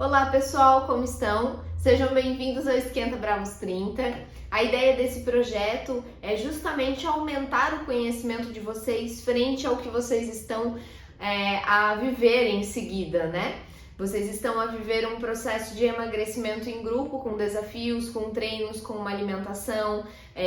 Olá pessoal, como estão? Sejam bem-vindos ao Esquenta Bravos 30. A ideia desse projeto é justamente aumentar o conhecimento de vocês frente ao que vocês estão a viver em seguida, né? Vocês estão a viver um processo de emagrecimento em grupo, com desafios, com treinos, com uma alimentação.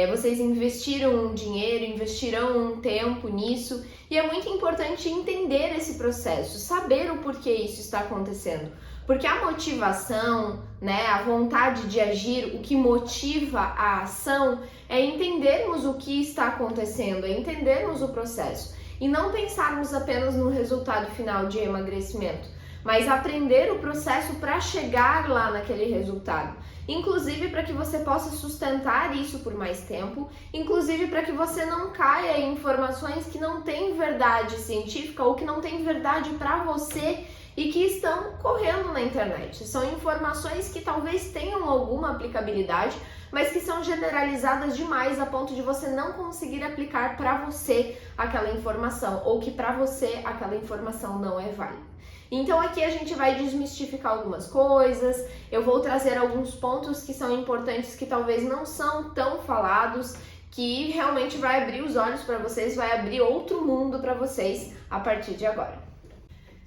Vocês investiram um dinheiro, investirão um tempo nisso e é muito importante entender esse processo, saber o porquê isso está acontecendo. Porque a motivação, né, a vontade de agir, o que motiva a ação é entendermos o que está acontecendo, é entendermos o processo e não pensarmos apenas no resultado final de emagrecimento, mas aprender o processo para chegar lá naquele resultado. Inclusive para que você possa sustentar isso por mais tempo, inclusive para que você não caia em informações que não têm verdade científica ou que não têm verdade para você e que estão correndo na internet. São informações que talvez tenham alguma aplicabilidade, mas que são generalizadas demais a ponto de você não conseguir aplicar para você aquela informação ou que para você aquela informação não é válida. Então aqui a gente vai desmistificar algumas coisas, eu vou trazer alguns pontos que são importantes que talvez não são tão falados, que realmente vai abrir os olhos para vocês, vai abrir outro mundo para vocês a partir de agora.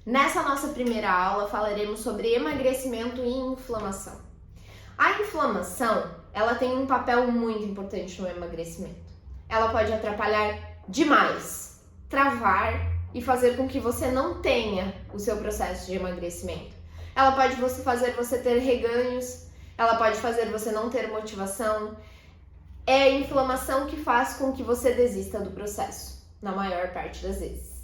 Nessa nossa primeira aula falaremos sobre emagrecimento e inflamação. A inflamação, ela tem um papel muito importante no emagrecimento. Ela pode atrapalhar demais, travar e fazer com que você não tenha o seu processo de emagrecimento. Ela pode fazer você ter reganhos, ela pode fazer você não ter motivação. É a inflamação que faz com que você desista do processo, na maior parte das vezes.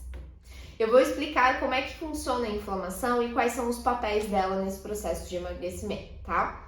Eu vou explicar como é que funciona a inflamação e quais são os papéis dela nesse processo de emagrecimento, tá?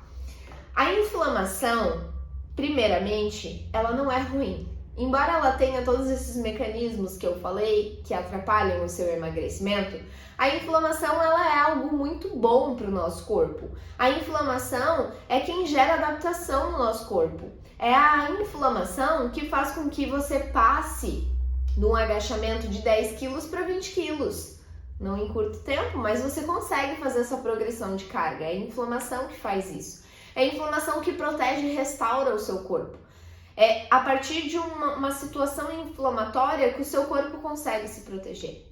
A inflamação, primeiramente, ela não é ruim. Embora ela tenha todos esses mecanismos que eu falei que atrapalham o seu emagrecimento, a inflamação ela é algo muito bom para o nosso corpo. A inflamação é quem gera adaptação no nosso corpo. É a inflamação que faz com que você passe de um agachamento de 10 quilos para 20 quilos. Não em curto tempo, mas você consegue fazer essa progressão de carga. É a inflamação que faz isso. É a inflamação que protege e restaura o seu corpo. É a partir de uma situação inflamatória que o seu corpo consegue se proteger.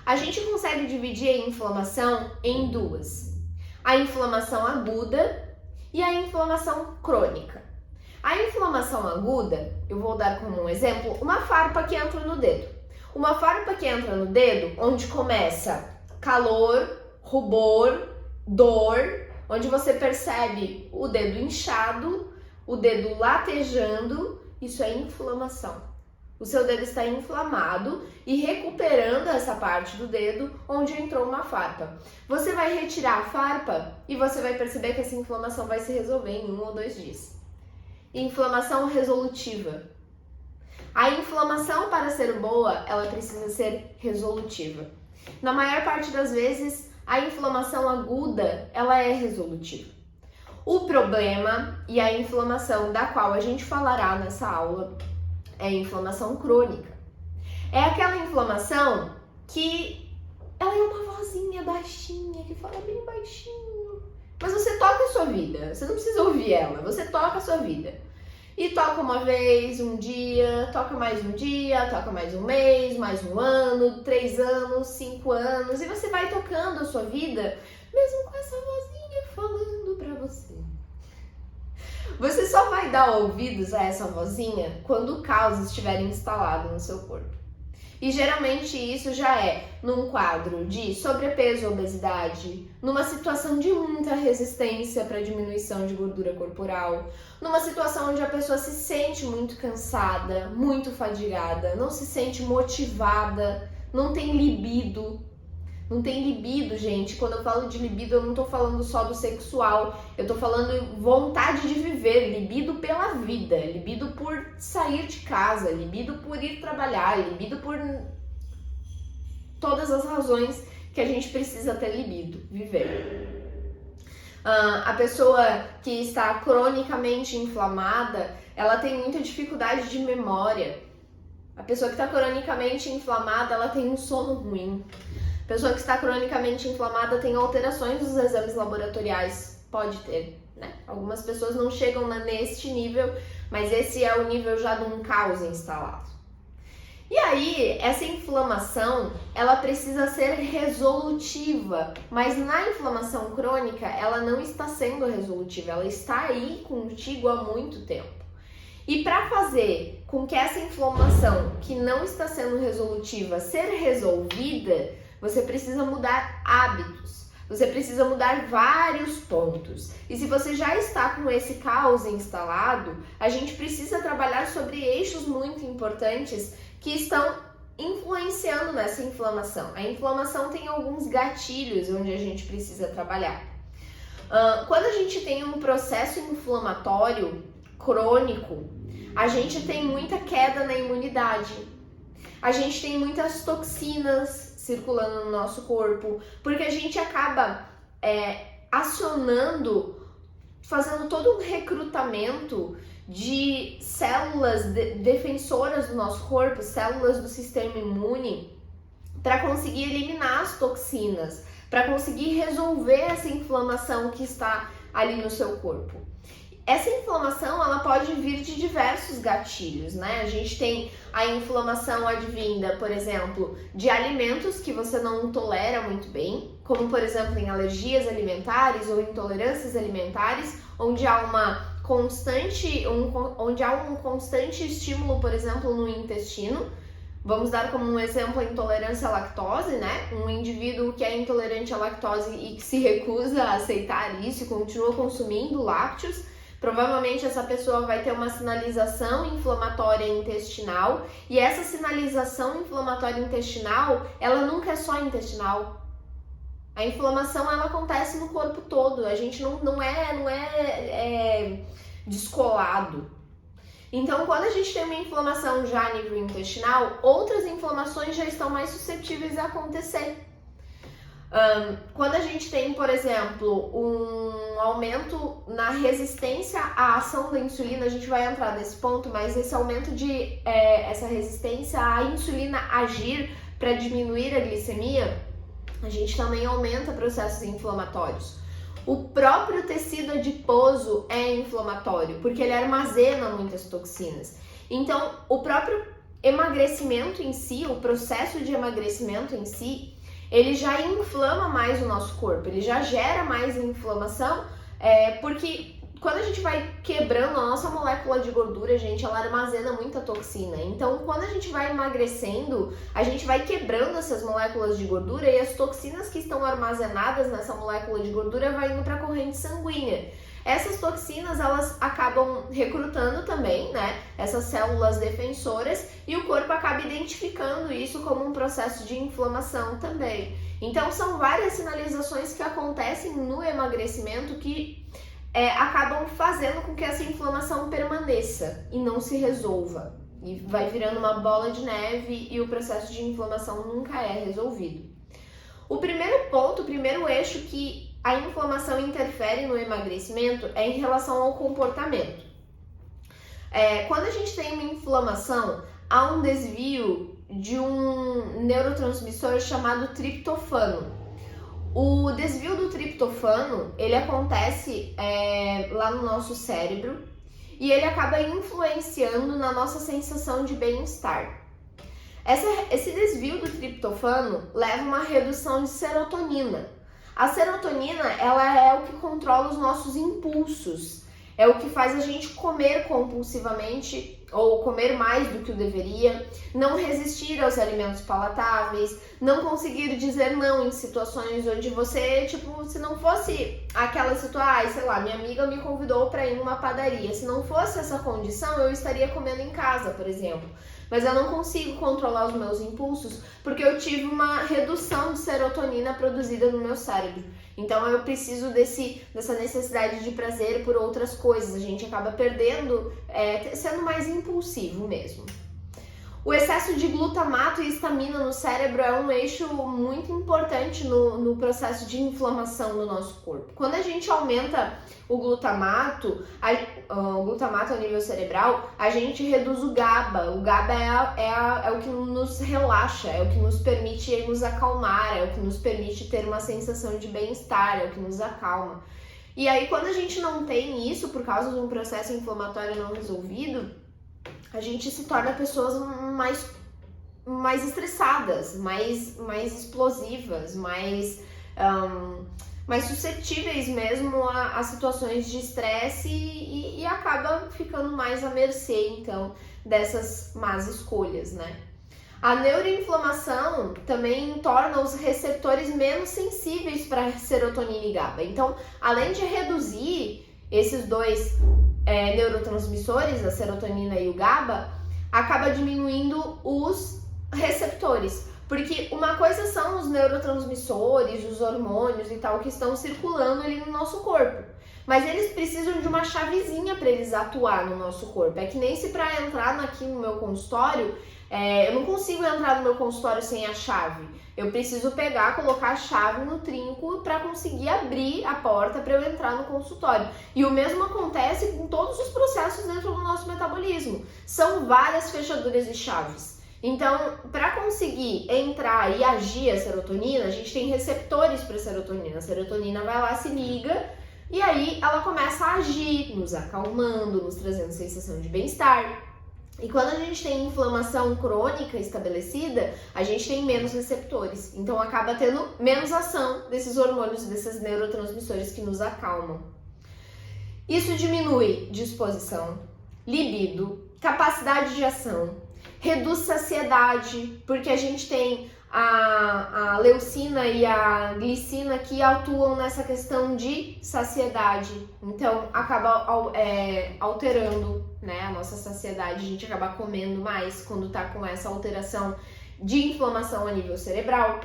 A gente consegue dividir a inflamação em duas. A inflamação aguda e a inflamação crônica. A inflamação aguda, eu vou dar como um exemplo, uma farpa que entra no dedo. Uma farpa que entra no dedo, onde começa calor, rubor, dor, onde você percebe o dedo inchado, o dedo latejando, isso é inflamação. O seu dedo está inflamado e recuperando essa parte do dedo onde entrou uma farpa. Você vai retirar a farpa e você vai perceber que essa inflamação vai se resolver em 1 ou 2 dias. Inflamação resolutiva. A inflamação, para ser boa, ela precisa ser resolutiva. Na maior parte das vezes, a inflamação aguda, ela é resolutiva. O problema e a inflamação da qual a gente falará nessa aula é a inflamação crônica. É aquela inflamação que ela é uma vozinha baixinha, que fala bem baixinho. Mas você toca a sua vida, você não precisa ouvir ela, você toca a sua vida. E toca uma vez, um dia, toca mais um dia, toca mais um mês, mais um ano, 3 anos, 5 anos. E você vai tocando a sua vida, mesmo com essa vozinha falando pra você. Você só vai dar ouvidos a essa vozinha quando o caos estiver instalado no seu corpo. E geralmente isso já é num quadro de sobrepeso, obesidade, numa situação de muita resistência para diminuição de gordura corporal, numa situação onde a pessoa se sente muito cansada, muito fadigada, não se sente motivada, não tem libido. Não tem libido, gente. Quando eu falo de libido, eu não tô falando só do sexual. Eu tô falando vontade de viver, libido pela vida, libido por sair de casa, libido por ir trabalhar, libido por todas as razões que a gente precisa ter libido, viver. A pessoa que está cronicamente inflamada, ela tem muita dificuldade de memória. A pessoa que está cronicamente inflamada, ela tem um sono ruim. Pessoa que está cronicamente inflamada tem alterações dos exames laboratoriais, pode ter, né? Algumas pessoas não chegam neste nível, mas esse é o nível já de um caos instalado. E aí, essa inflamação, ela precisa ser resolutiva, mas na inflamação crônica, ela não está sendo resolutiva, ela está aí contigo há muito tempo. E para fazer com que essa inflamação, que não está sendo resolutiva, ser resolvida, você precisa mudar hábitos, você precisa mudar vários pontos. E se você já está com esse caos instalado, a gente precisa trabalhar sobre eixos muito importantes que estão influenciando nessa inflamação. A inflamação tem alguns gatilhos onde a gente precisa trabalhar. Quando a gente tem um processo inflamatório crônico, a gente tem muita queda na imunidade, a gente tem muitas toxinas circulando no nosso corpo, porque a gente acaba acionando, fazendo todo um recrutamento de células defensoras do nosso corpo, células do sistema imune, para conseguir eliminar as toxinas, para conseguir resolver essa inflamação que está ali no seu corpo. Essa inflamação, ela pode vir de diversos gatilhos, né? A gente tem a inflamação advinda, por exemplo, de alimentos que você não tolera muito bem, como por exemplo em alergias alimentares ou intolerâncias alimentares, onde há um constante estímulo, por exemplo, no intestino. Vamos dar como um exemplo a intolerância à lactose, né? Um indivíduo que é intolerante à lactose e que se recusa a aceitar isso e continua consumindo lácteos, provavelmente essa pessoa vai ter uma sinalização inflamatória intestinal, e essa sinalização inflamatória intestinal, ela nunca é só intestinal. A inflamação, ela acontece no corpo todo, a gente não é descolado. Então, quando a gente tem uma inflamação já a nível intestinal, outras inflamações já estão mais suscetíveis a acontecer. Quando a gente tem, por exemplo, um aumento na resistência à ação da insulina, a gente vai entrar nesse ponto, mas esse aumento essa resistência à insulina agir para diminuir a glicemia, a gente também aumenta processos inflamatórios. O próprio tecido adiposo é inflamatório, porque ele armazena muitas toxinas. Então, o próprio emagrecimento em si, o processo de emagrecimento em si, ele já inflama mais o nosso corpo, ele já gera mais inflamação, porque quando a gente vai quebrando a nossa molécula de gordura, gente, ela armazena muita toxina. Então, quando a gente vai emagrecendo, a gente vai quebrando essas moléculas de gordura e as toxinas que estão armazenadas nessa molécula de gordura vai indo para a corrente sanguínea. Essas toxinas, elas acabam recrutando também, né, essas células defensoras, e o corpo acaba identificando isso como um processo de inflamação também. Então, são várias sinalizações que acontecem no emagrecimento que acabam fazendo com que essa inflamação permaneça e não se resolva. E vai virando uma bola de neve e o processo de inflamação nunca é resolvido. O primeiro ponto, o primeiro eixo que a inflamação interfere no emagrecimento é em relação ao comportamento. Quando a gente tem uma inflamação, há um desvio de um neurotransmissor chamado triptofano. O desvio do triptofano, ele acontece lá no nosso cérebro e ele acaba influenciando na nossa sensação de bem-estar. Esse desvio do triptofano leva a uma redução de serotonina. A serotonina, ela é o que controla os nossos impulsos, é o que faz a gente comer compulsivamente ou comer mais do que o deveria, não resistir aos alimentos palatáveis, não conseguir dizer não em situações onde você, se não fosse aquela situação, sei lá, minha amiga me convidou para ir numa padaria, se não fosse essa condição, eu estaria comendo em casa, por exemplo. Mas eu não consigo controlar os meus impulsos porque eu tive uma redução de serotonina produzida no meu cérebro. Então eu preciso dessa necessidade de prazer por outras coisas. A gente acaba perdendo, sendo mais impulsivo mesmo. O excesso de glutamato e histamina no cérebro é um eixo muito importante no processo de inflamação no nosso corpo. Quando a gente aumenta o glutamato ao nível cerebral, a gente reduz o GABA. O GABA é o que nos relaxa, é o que nos permite nos acalmar, é o que nos permite ter uma sensação de bem-estar, é o que nos acalma. E aí, quando a gente não tem isso por causa de um processo inflamatório não resolvido, a gente se torna pessoas mais estressadas, mais explosivas, mais suscetíveis mesmo a situações de estresse e acaba ficando mais à mercê, então, dessas más escolhas, né? A neuroinflamação também torna os receptores menos sensíveis para serotonina e GABA. Então, além de reduzir esses dois neurotransmissores, a serotonina e o GABA, acaba diminuindo os receptores. Porque uma coisa são os neurotransmissores, os hormônios e tal, que estão circulando ali no nosso corpo. Mas eles precisam de uma chavezinha para eles atuar no nosso corpo. É que nem se para entrar aqui no meu consultório, eu não consigo entrar no meu consultório sem a chave. Eu preciso pegar, colocar a chave no trinco para conseguir abrir a porta para eu entrar no consultório. E o mesmo acontece com todos os processos dentro do nosso metabolismo. São várias fechaduras e chaves. Então, para conseguir entrar e agir a serotonina, a gente tem receptores para serotonina. A serotonina vai lá, se liga e aí ela começa a agir, nos acalmando, nos trazendo sensação de bem-estar. E quando a gente tem inflamação crônica estabelecida, a gente tem menos receptores. Então acaba tendo menos ação desses hormônios, desses neurotransmissores que nos acalmam. Isso diminui disposição, libido, capacidade de ação, reduz saciedade, porque a gente tem a leucina e a glicina que atuam nessa questão de saciedade. Então acaba alterando, né, a nossa saciedade, a gente acaba comendo mais quando tá com essa alteração de inflamação a nível cerebral.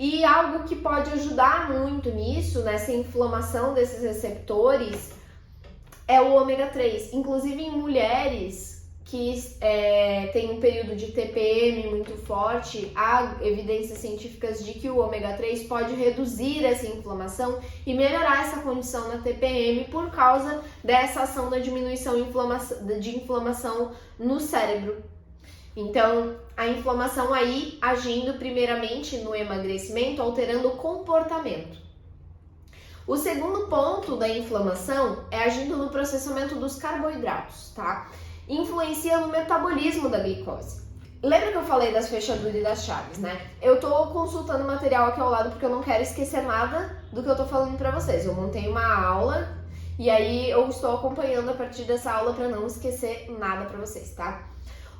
E algo que pode ajudar muito nisso, nessa inflamação desses receptores, é o ômega 3. Inclusive em mulheres que tem um período de TPM muito forte, há evidências científicas de que o ômega 3 pode reduzir essa inflamação e melhorar essa condição na TPM por causa dessa ação da diminuição de inflamação no cérebro. Então, a inflamação aí agindo primeiramente no emagrecimento, alterando o comportamento. O segundo ponto da inflamação é agindo no processamento dos carboidratos, tá? Influencia no metabolismo da glicose. Lembra que eu falei das fechaduras e das chaves, né? Eu tô consultando material aqui ao lado porque eu não quero esquecer nada do que eu tô falando pra vocês. Eu montei uma aula e aí eu estou acompanhando a partir dessa aula pra não esquecer nada pra vocês, tá?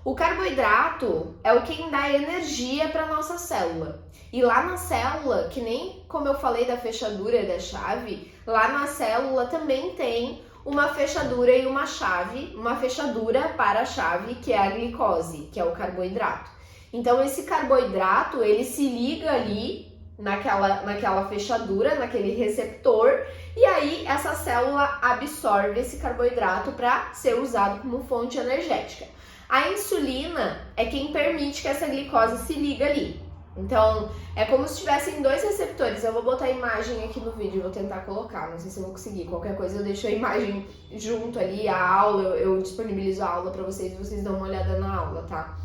O carboidrato é o que dá energia pra nossa célula. E lá na célula, que nem como eu falei da fechadura e da chave, lá na célula também tem uma fechadura e uma chave, uma fechadura para a chave, que é a glicose, que é o carboidrato. Então esse carboidrato, ele se liga ali naquela fechadura, naquele receptor, e aí essa célula absorve esse carboidrato para ser usado como fonte energética. A insulina é quem permite que essa glicose se liga ali. Então, é como se tivessem dois receptores. Eu vou botar a imagem aqui no vídeo, vou tentar colocar, não sei se eu vou conseguir. Qualquer coisa eu deixo a imagem junto ali, a aula, eu disponibilizo a aula pra vocês e vocês dão uma olhada na aula, tá?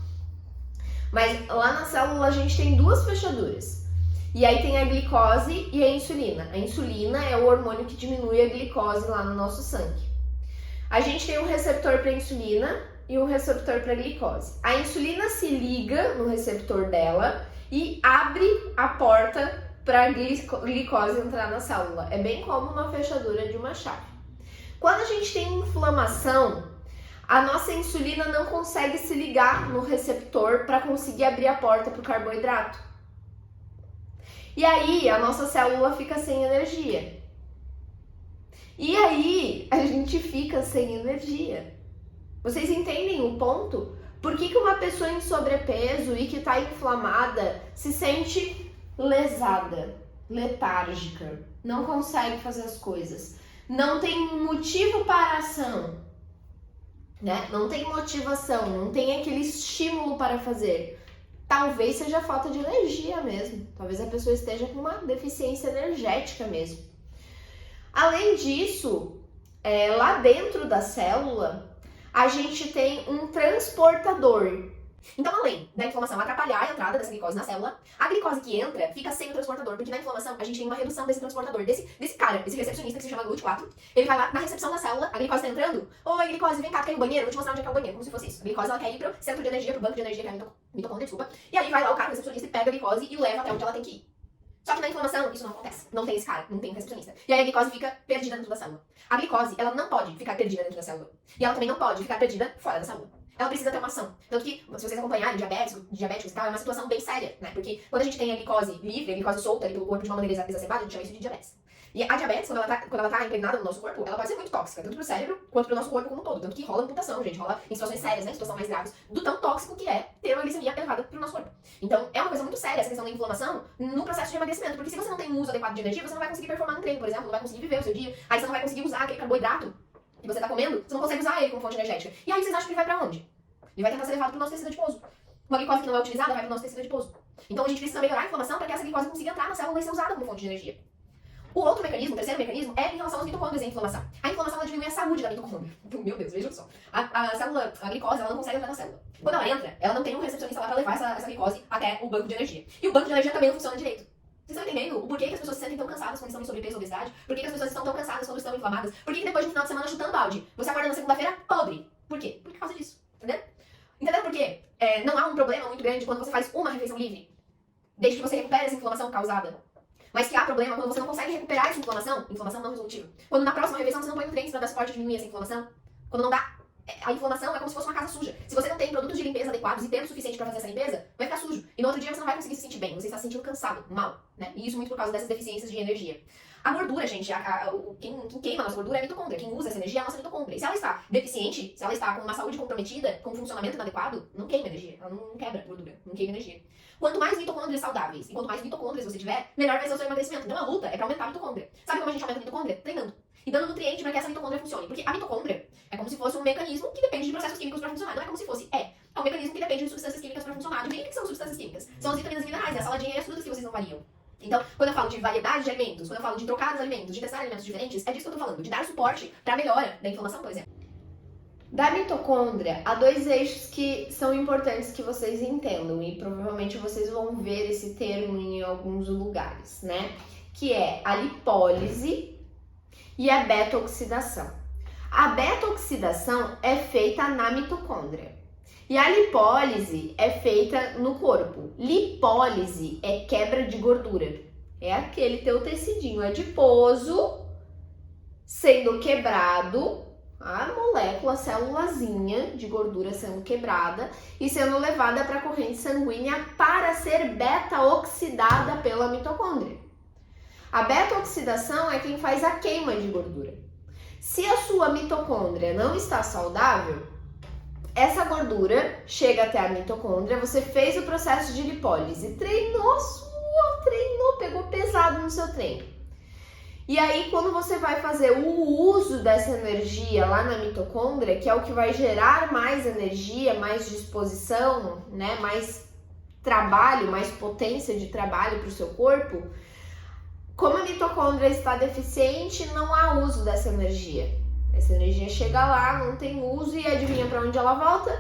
Mas lá na célula a gente tem duas fechaduras. E aí tem a glicose e a insulina. A insulina é o hormônio que diminui a glicose lá no nosso sangue. A gente tem um receptor para insulina e um receptor para glicose. A insulina se liga no receptor dela e abre a porta para a glicose entrar na célula. É bem como uma fechadura de uma chave. Quando a gente tem inflamação, a nossa insulina não consegue se ligar no receptor para conseguir abrir a porta para o carboidrato. E aí a nossa célula fica sem energia. E aí a gente fica sem energia. Vocês entendem o ponto? Por que uma pessoa em sobrepeso e que está inflamada se sente lesada, letárgica, não consegue fazer as coisas, não tem motivo para a ação? né? Não tem motivação, não tem aquele estímulo para fazer. Talvez seja falta de energia mesmo. Talvez a pessoa esteja com uma deficiência energética mesmo. Além disso, lá dentro da célula, a gente tem um transportador. Então, além da inflamação atrapalhar a entrada dessa glicose na célula, a glicose que entra fica sem o transportador, porque na inflamação a gente tem uma redução desse transportador, desse cara, esse recepcionista que se chama GLUT4. Ele vai lá na recepção da célula, a glicose tá entrando. Oi, glicose, vem cá, quer ir no banheiro? Vou te mostrar onde é que é o banheiro, como se fosse isso. A glicose ela quer ir pro centro de energia, pro banco de energia, que é a mitocôndria, desculpa. E aí vai lá o cara, o recepcionista, e pega a glicose e leva até onde ela tem que ir. Só que na inflamação isso não acontece. Não tem esse cara, não tem um recepcionista. E aí a glicose fica perdida dentro da célula. A glicose, ela não pode ficar perdida dentro da célula. E ela também não pode ficar perdida fora da célula. Ela precisa ter uma ação. Tanto que, se vocês acompanharem diabéticos e tal, é uma situação bem séria, né? Porque quando a gente tem a glicose livre, a glicose solta ali pelo corpo de uma maneira exacerbada, a gente chama isso de diabetes. E a diabetes, quando ela tá impregnada no nosso corpo, ela pode ser muito tóxica, tanto pro cérebro quanto pro nosso corpo como um todo. Tanto que rola amputação, gente, rola em situações sérias, né? Em situações mais graves, do tão tóxico que é ter uma glicemia elevada pro nosso corpo. Então, é uma coisa muito séria essa questão da inflamação no processo de emagrecimento, porque se você não tem um uso adequado de energia, você não vai conseguir performar no treino, por exemplo, não vai conseguir viver o seu dia, aí você não vai conseguir usar aquele carboidrato que você tá comendo, você não consegue usar ele como fonte energética. E aí vocês acham que ele vai pra onde? Ele vai tentar ser levado pro nosso tecido adiposo. Uma glicose que não é utilizada vai pro nosso tecido adiposo. Então a gente precisa melhorar a inflamação para que essa glicose consiga entrar na célula e ser usada como fonte de energia. O outro mecanismo, o terceiro mecanismo, é em relação às mitocôndrias e a inflamação. A inflamação ela diminui a saúde da mitocôndria. Meu Deus, vejam só. A glicose, ela não consegue entrar na célula. Quando ela entra, ela não tem um recepcionista lá para levar essa glicose até o banco de energia. E o banco de energia também não funciona direito. Vocês estão entendendo o porquê que as pessoas se sentem tão cansadas quando estão em sobrepeso ou obesidade? Por que as pessoas estão tão cansadas quando estão inflamadas? Por que depois de um final de semana chutando balde, você acorda na segunda-feira podre? Por quê? Por causa disso. Entendeu? Entendeu por quê? Não há um problema muito grande quando você faz uma refeição livre, desde que você recupere essa inflamação causada. Mas que há problema quando você não consegue recuperar essa inflamação não resolutiva. Quando na próxima refeição você não põe nutrientes para dar suporte a diminuir essa inflamação. Quando não dá. A inflamação é como se fosse uma casa suja. Se você não tem produtos de limpeza adequados e tempo suficiente para fazer essa limpeza, vai ficar sujo. E no outro dia você não vai conseguir se sentir bem, você está se sentindo cansado, mal, né? E isso muito por causa dessas deficiências de energia. A gordura, gente, quem queima a nossa gordura é a mitocôndria. Quem usa essa energia é a nossa mitocôndria. E se ela está deficiente, se ela está com uma saúde comprometida, com um funcionamento inadequado, não queima energia. Ela não quebra gordura, não queima energia. Quanto mais mitocôndrias saudáveis e quanto mais mitocôndrias você tiver, melhor vai ser o seu emagrecimento. Então a luta é pra aumentar a mitocôndria. Sabe como a gente aumenta a mitocôndria? Treinando. E dando nutriente para que essa mitocôndria funcione. Porque a mitocôndria é como se fosse um mecanismo que depende de processos químicos para funcionar. Não é como se fosse. É um mecanismo que depende de substâncias químicas para funcionar. Adivinha o que são substâncias químicas? São as vitaminas e minerais, a saladinha e as frutas que vocês não variam. Então, quando eu falo de variedade de alimentos, quando eu falo de trocar os alimentos, de testar alimentos diferentes, é disso que eu tô falando. De dar suporte para a melhora da inflamação, por exemplo. Da mitocôndria, há dois eixos que são importantes que vocês entendam. E provavelmente vocês vão ver esse termo em alguns lugares, né? Que é a lipólise e a beta-oxidação. A beta-oxidação é feita na mitocôndria e a lipólise é feita no corpo. Lipólise é quebra de gordura. É aquele teu tecidinho adiposo sendo quebrado, a molécula, a célulazinha de gordura sendo quebrada e sendo levada para a corrente sanguínea para ser beta-oxidada pela mitocôndria. A beta-oxidação é quem faz a queima de gordura. Se a sua mitocôndria não está saudável, essa gordura chega até a mitocôndria, você fez o processo de lipólise, treinou, pegou pesado no seu treino. E aí, quando você vai fazer o uso dessa energia lá na mitocôndria, que é o que vai gerar mais energia, mais disposição, né, mais trabalho, mais potência de trabalho para o seu corpo, como a mitocôndria está deficiente, não há uso dessa energia. Essa energia chega lá, não tem uso e adivinha para onde ela volta?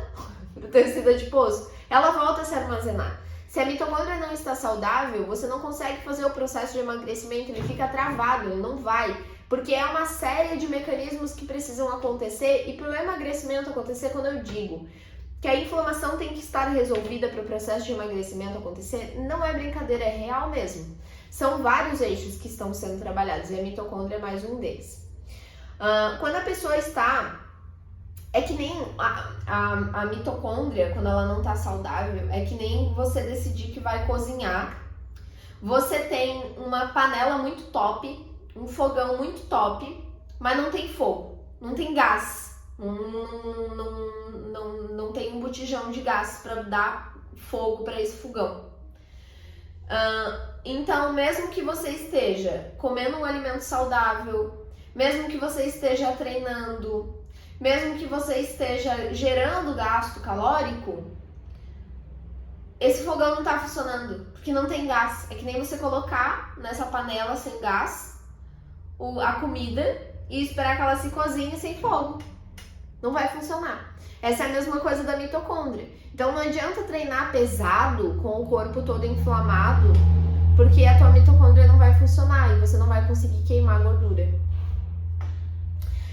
Para o tecido adiposo. Ela volta a se armazenar. Se a mitocôndria não está saudável, você não consegue fazer o processo de emagrecimento, ele fica travado, ele não vai. Porque é uma série de mecanismos que precisam acontecer e para o emagrecimento acontecer, quando eu digo que a inflamação tem que estar resolvida para o processo de emagrecimento acontecer, não é brincadeira, é real mesmo. São vários eixos que estão sendo trabalhados e a mitocôndria é mais um deles. Quando a pessoa está... É que nem a mitocôndria, quando ela não está saudável, é que nem você decidir que vai cozinhar. Você tem uma panela muito top, um fogão muito top, mas não tem fogo, não tem gás, não tem um botijão de gás para dar fogo para esse fogão. Então, mesmo que você esteja comendo um alimento saudável, mesmo que você esteja treinando, mesmo que você esteja gerando gasto calórico, esse fogão não tá funcionando, porque não tem gás. É que nem você colocar nessa panela sem gás a comida e esperar que ela se cozinhe sem fogo. Não vai funcionar. Essa é a mesma coisa da mitocôndria. Então não adianta treinar pesado com o corpo todo inflamado, porque a tua mitocôndria não vai funcionar e você não vai conseguir queimar gordura.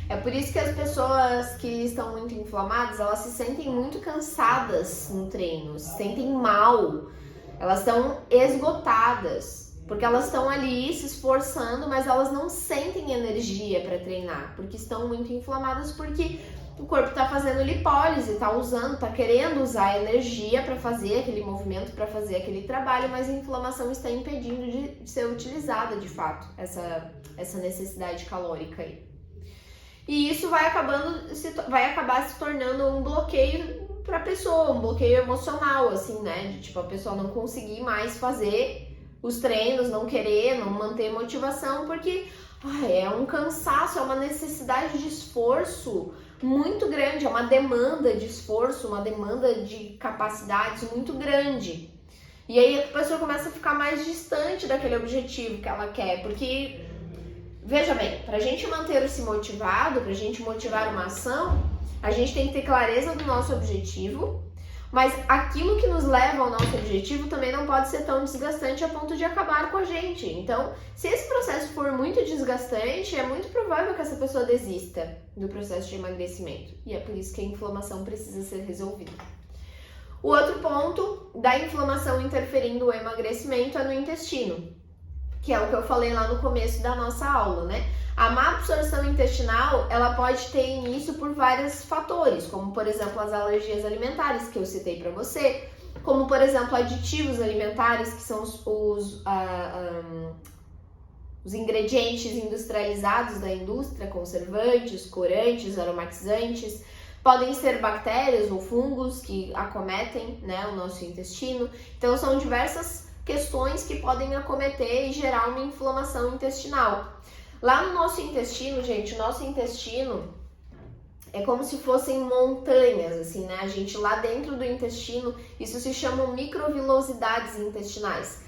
É por isso que as pessoas que estão muito inflamadas, elas se sentem muito cansadas no treino, se sentem mal, elas estão esgotadas, porque elas estão ali se esforçando, mas elas não sentem energia para treinar, porque estão muito inflamadas, porque o corpo está fazendo lipólise, está querendo usar energia para fazer aquele movimento, para fazer aquele trabalho, mas a inflamação está impedindo de ser utilizada de fato, essa necessidade calórica aí. E isso vai acabar se tornando um bloqueio para a pessoa, um bloqueio emocional, assim, né? De tipo, a pessoa não conseguir mais fazer os treinos, não querer, não manter motivação, porque é um cansaço, é uma necessidade de esforço muito grande, é uma demanda de esforço, uma demanda de capacidades muito grande. E aí a pessoa começa a ficar mais distante daquele objetivo que ela quer, porque, veja bem, pra gente manter-se motivado, pra gente motivar uma ação, a gente tem que ter clareza do nosso objetivo, mas aquilo que nos leva ao nosso objetivo também não pode ser tão desgastante a ponto de acabar com a gente. Então, se esse processo for muito desgastante, é muito provável que essa pessoa desista do processo de emagrecimento. E é por isso que a inflamação precisa ser resolvida. O outro ponto da inflamação interferindo o emagrecimento é no intestino, que é o que eu falei lá no começo da nossa aula, né? A má absorção intestinal, ela pode ter início por vários fatores, como por exemplo as alergias alimentares que eu citei para você, como por exemplo aditivos alimentares, que são os ingredientes industrializados da indústria, conservantes, corantes, aromatizantes. Podem ser bactérias ou fungos que acometem, né, o nosso intestino. Então são diversas questões que podem acometer e gerar uma inflamação intestinal. Lá no nosso intestino, gente, o nosso intestino é como se fossem montanhas, assim, né? A gente lá dentro do intestino, isso se chama microvilosidades intestinais.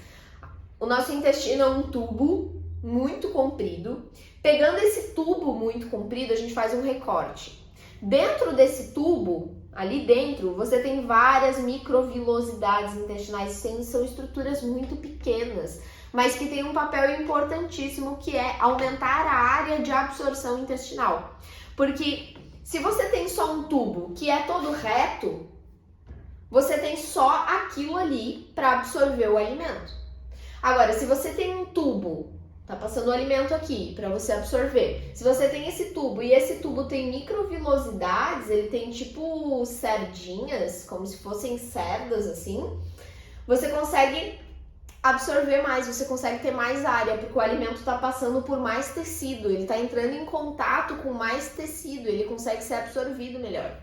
O nosso intestino é um tubo muito comprido. Pegando esse tubo muito comprido, a gente faz um recorte. Dentro desse tubo, ali dentro, você tem várias microvilosidades intestinais, são estruturas muito pequenas, mas que tem um papel importantíssimo, que é aumentar a área de absorção intestinal. Porque se você tem só um tubo que é todo reto, você tem só aquilo ali para absorver o alimento. Agora, se você tem um tubo, tá passando o alimento aqui para você absorver. Se você tem esse tubo e esse tubo tem microvilosidades, ele tem tipo sardinhas, como se fossem cerdas assim, você consegue absorver mais, você consegue ter mais área, porque o alimento está passando por mais tecido, ele está entrando em contato com mais tecido, ele consegue ser absorvido melhor.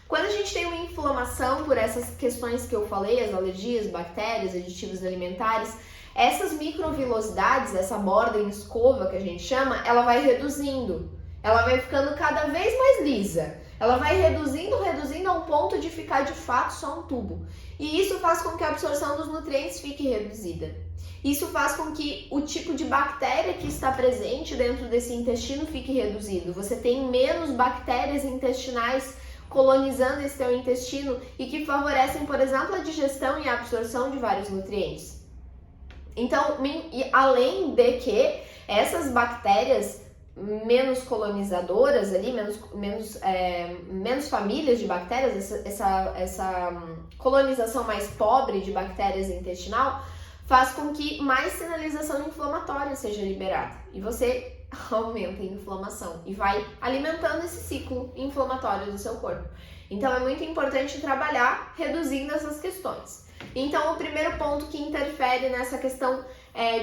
Quando a gente tem uma inflamação por essas questões que eu falei, as alergias, bactérias, aditivos alimentares, essas microvilosidades, essa borda em escova que a gente chama, ela vai reduzindo, ela vai ficando cada vez mais lisa, ela vai reduzindo a um ponto de ficar de fato só um tubo. E isso faz com que a absorção dos nutrientes fique reduzida. Isso faz com que o tipo de bactéria que está presente dentro desse intestino fique reduzido. Você tem menos bactérias intestinais colonizando esse teu intestino e que favorecem, por exemplo, a digestão e a absorção de vários nutrientes. Então, além de que essas bactérias menos colonizadoras ali, menos famílias de bactérias, essa colonização mais pobre de bactérias intestinal faz com que mais sinalização inflamatória seja liberada e você aumenta a inflamação e vai alimentando esse ciclo inflamatório do seu corpo. Então é muito importante trabalhar reduzindo essas questões. Então o primeiro ponto que interfere nessa questão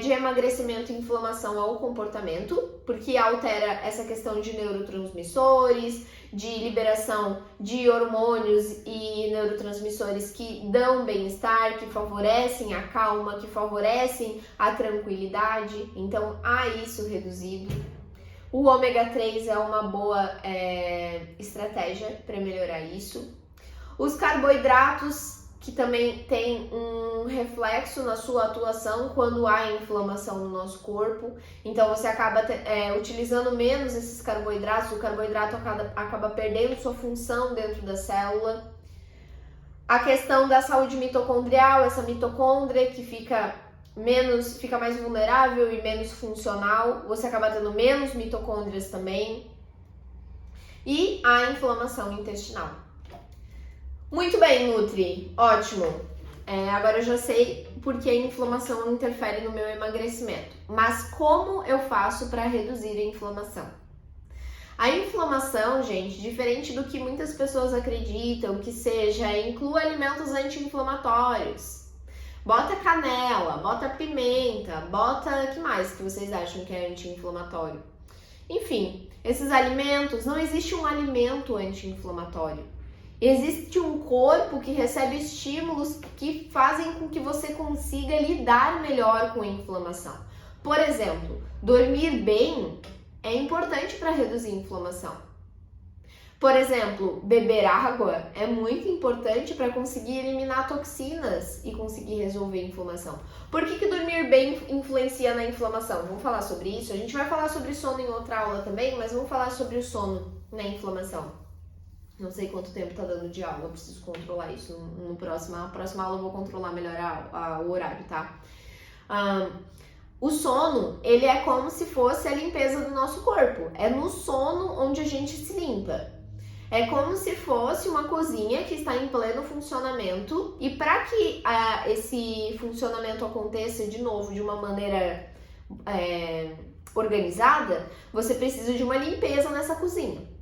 de emagrecimento e inflamação é o comportamento, porque altera essa questão de neurotransmissores, de liberação de hormônios e neurotransmissores que dão bem-estar, que favorecem a calma, que favorecem a tranquilidade. Então há isso reduzido. O ômega 3 é uma boa estratégia para melhorar isso. Os carboidratos, que também tem um reflexo na sua atuação quando há inflamação no nosso corpo. Então você acaba utilizando menos esses carboidratos, o carboidrato acaba perdendo sua função dentro da célula. A questão da saúde mitocondrial, essa mitocôndria que fica mais vulnerável e menos funcional, você acaba tendo menos mitocôndrias também. E a inflamação intestinal. Muito bem, Nutri, ótimo. Agora eu já sei porque a inflamação interfere no meu emagrecimento. Mas como eu faço para reduzir a inflamação? A inflamação, gente, diferente do que muitas pessoas acreditam que seja, inclua alimentos anti-inflamatórios. Bota canela, bota pimenta, bota... que mais que vocês acham que é anti-inflamatório? Enfim, esses alimentos, não existe um alimento anti-inflamatório. Existe um corpo que recebe estímulos que fazem com que você consiga lidar melhor com a inflamação. Por exemplo, dormir bem é importante para reduzir a inflamação. Por exemplo, beber água é muito importante para conseguir eliminar toxinas e conseguir resolver a inflamação. Por que dormir bem influencia na inflamação? Vamos falar sobre isso. A gente vai falar sobre sono em outra aula também, mas vamos falar sobre o sono na inflamação. Não sei quanto tempo tá dando de aula, eu preciso controlar isso. Na próxima aula eu vou controlar melhor o horário, tá? O sono, ele é como se fosse a limpeza do nosso corpo. É no sono onde a gente se limpa. É como se fosse uma cozinha que está em pleno funcionamento e para que esse funcionamento aconteça de novo de uma maneira organizada, você precisa de uma limpeza nessa cozinha.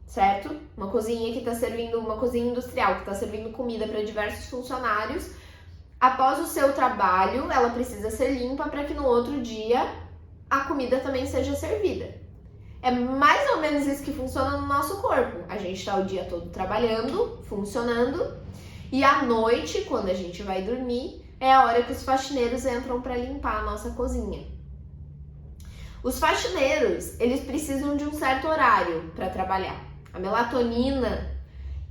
Certo? Uma cozinha que está servindo, uma cozinha industrial que está servindo comida para diversos funcionários. Após o seu trabalho, ela precisa ser limpa para que no outro dia a comida também seja servida. É mais ou menos isso que funciona no nosso corpo. A gente está o dia todo trabalhando, funcionando, e à noite, quando a gente vai dormir, é a hora que os faxineiros entram para limpar a nossa cozinha. Os faxineiros, eles precisam de um certo horário para trabalhar. A melatonina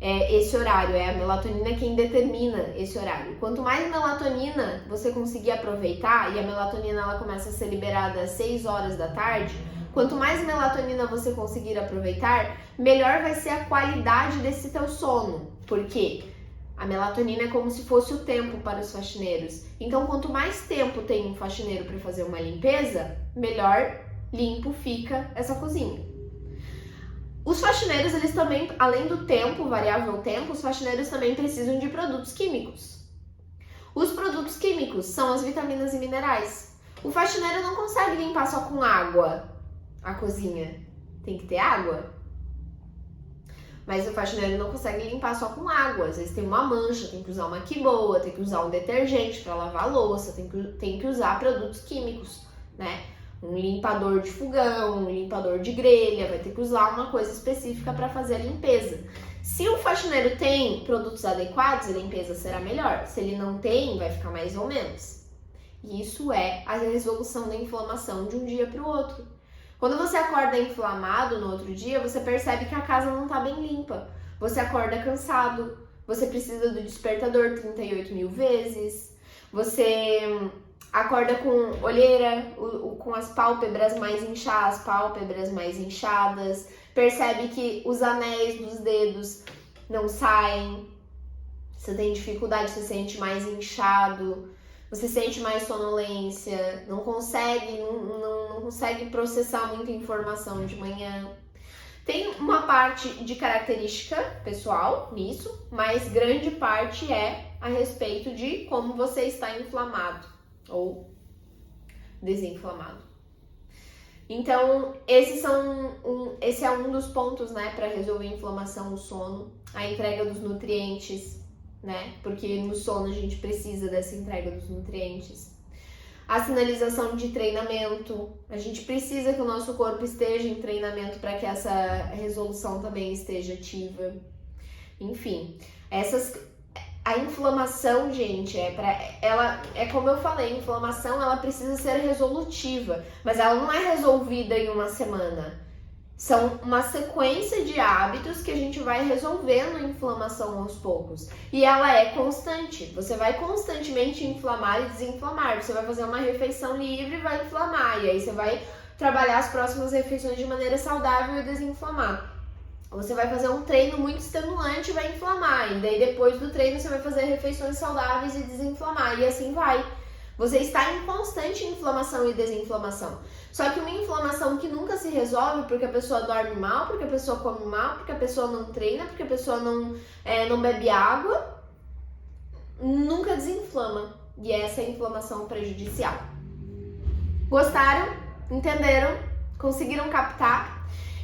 é esse horário, é a melatonina quem determina esse horário. Quanto mais melatonina você conseguir aproveitar, e a melatonina ela começa a ser liberada às 6 horas da tarde, quanto mais melatonina você conseguir aproveitar, melhor vai ser a qualidade desse teu sono. Por quê? A melatonina é como se fosse o tempo para os faxineiros. Então, quanto mais tempo tem um faxineiro para fazer uma limpeza, melhor limpo fica essa cozinha. Os faxineiros, eles também, além do tempo, variável tempo, os faxineiros também precisam de produtos químicos. Os produtos químicos são as vitaminas e minerais. O faxineiro não consegue limpar só com água a cozinha. Tem que ter água. Mas o faxineiro não consegue limpar só com água. Às vezes tem uma mancha, tem que usar uma quiboa, tem que usar um detergente para lavar a louça, tem que usar produtos químicos, né? Um limpador de fogão, um limpador de grelha, vai ter que usar uma coisa específica para fazer a limpeza. Se o faxineiro tem produtos adequados, a limpeza será melhor. Se ele não tem, vai ficar mais ou menos. E isso é a resolução da inflamação de um dia para o outro. Quando você acorda inflamado no outro dia, você percebe que a casa não está bem limpa. Você acorda cansado, você precisa do despertador 38 mil vezes, você acorda com olheira, com as pálpebras mais inchadas, percebe que os anéis dos dedos não saem, você tem dificuldade, você se sente mais inchado, você sente mais sonolência, não consegue processar muita informação de manhã. Tem uma parte de característica pessoal nisso, mas grande parte é a respeito de como você está inflamado ou desinflamado. Então, esse é um dos pontos, né, para resolver a inflamação, o sono, a entrega dos nutrientes, né, porque no sono a gente precisa dessa entrega dos nutrientes. A sinalização de treinamento, a gente precisa que o nosso corpo esteja em treinamento para que essa resolução também esteja ativa. Enfim, A inflamação, gente, é como eu falei, a inflamação ela precisa ser resolutiva, mas ela não é resolvida em uma semana. São uma sequência de hábitos que a gente vai resolvendo a inflamação aos poucos. E ela é constante. Você vai constantemente inflamar e desinflamar. Você vai fazer uma refeição livre e vai inflamar. E aí você vai trabalhar as próximas refeições de maneira saudável e desinflamar. Você vai fazer um treino muito extenuante e vai inflamar. E daí depois do treino você vai fazer refeições saudáveis e desinflamar. E assim vai. Você está em constante inflamação e desinflamação. Só que uma inflamação que nunca se resolve porque a pessoa dorme mal, porque a pessoa come mal, porque a pessoa não treina, porque a pessoa não bebe água, nunca desinflama. E essa é a inflamação prejudicial. Gostaram? Entenderam? Conseguiram captar?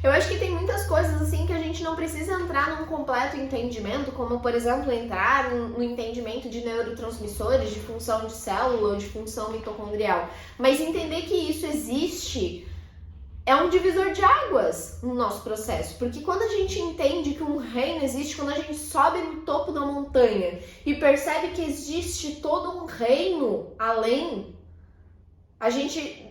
Eu acho que tem muitas coisas assim que a gente não precisa entrar num completo entendimento, como por exemplo entrar no entendimento de neurotransmissores, de função de célula ou de função mitocondrial, mas entender que isso existe é um divisor de águas no nosso processo, porque quando a gente entende que um reino existe, quando a gente sobe no topo da montanha e percebe que existe todo um reino além, a gente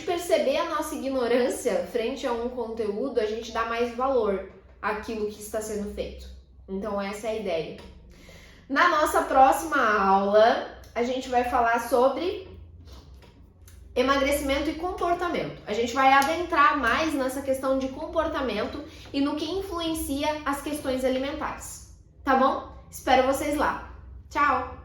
perceber a nossa ignorância frente a um conteúdo, a gente dá mais valor àquilo que está sendo feito. Então essa é a ideia. Na nossa próxima aula, a gente vai falar sobre emagrecimento e comportamento. A gente vai adentrar mais nessa questão de comportamento e no que influencia as questões alimentares. Tá bom? Espero vocês lá. Tchau!